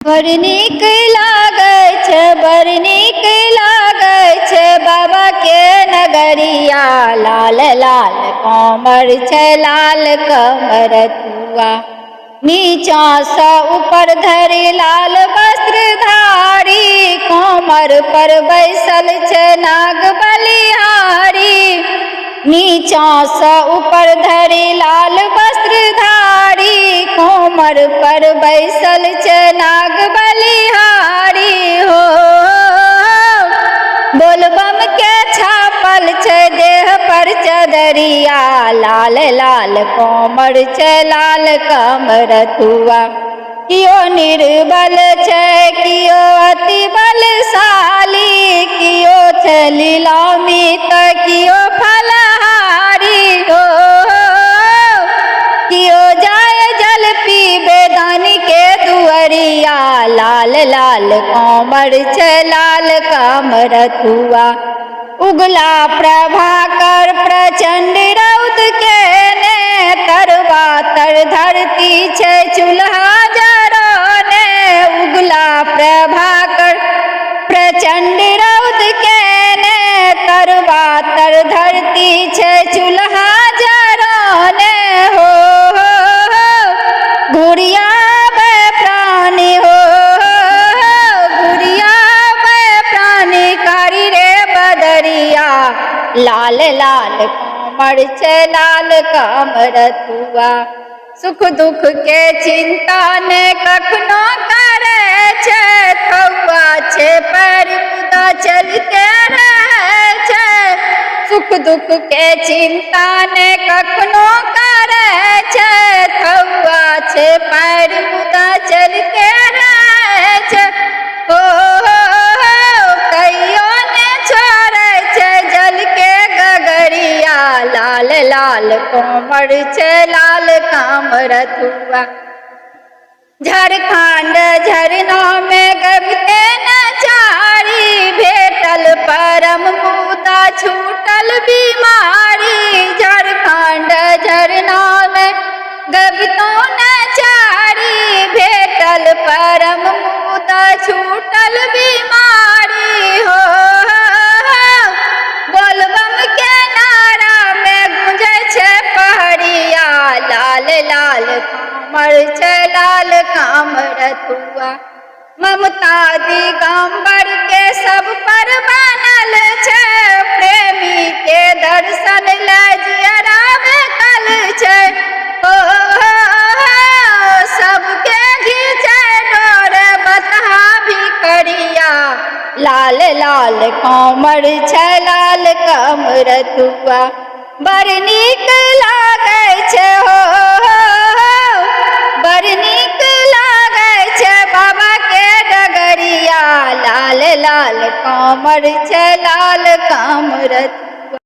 बड़ नीक लागै छै, बड़ नीक लागै छै बाबा के नगरिया। लाल लाल कमर छै, लाल कमरथुआ। नीचा सँ ऊपर धरि लाल वस्त्र धारी, कमर पर बैसल छै नाग बलिहारी। नीचा सँ ऊपर धरि लाल वस्त्र धारी, कमर पर बैसल छै नाग बलिहारी हो। बोलबम के छापल छै देह पर चदरिया। लाल लाल कमर छै, लाल कमरथुआ। कियो निर्बल छै, कियो अति बलशाली, कियो छै लीलामी तऽ कियो फलहारी हो। कियो जाय जल पीबे दानी के दुअरिया। लाल लाल कमर छै, लाल कमरथुआ। उगला प्रभाकर प्रचंड रौद केने, तरवा तर धरती छै चूल्हा जरने। उगला प्रभाकर प्रचंड रौद केने, तरवा तर धरती छै चूल्हा जरने हो। घुरियाबै प्राणी हो, घुरियाबै प्राणी कारी रे बदरिया। लाल लाल कमर छै, लाल कमरथुआ। सुख दुख के चिंता ने कखनो करे छै, कौआ छै पैर मुदा चलते रहे छै। सुख दुख के चिंता ने कखनो करे छै, कौआ छै पैर मुदा चलते रहे छै हो। कहियो ने छोड़े छै जल के गगरिया। लाल लाल कमर छै, लाल कमरथुआ। झारखंड झरना में गबते नचारी, भेटल परम मुदा छूटल बीमारी। झारखंड झरना में गबतो नचारी, भेटल परम मुदा छूटल बीमारी हो। बोलबम के नारा में गूंजे छै पहड़िया। लाल लाल कमर छै, लाल कमरथुआ। ममता दिगंबर के सब पर बनल छै, प्रेमी के दर्शन ले जियरा बेकल छै ओ। सबके घीचे डोर बतहा भिखरिया। लाल लाल कमर छै, लाल कमरथुआ। बड़ नीक लागै छै हो, बड़ नीक लागै छै बाबा के डगरिया। लाल लाल कमर छै, लाल कमरथुआ।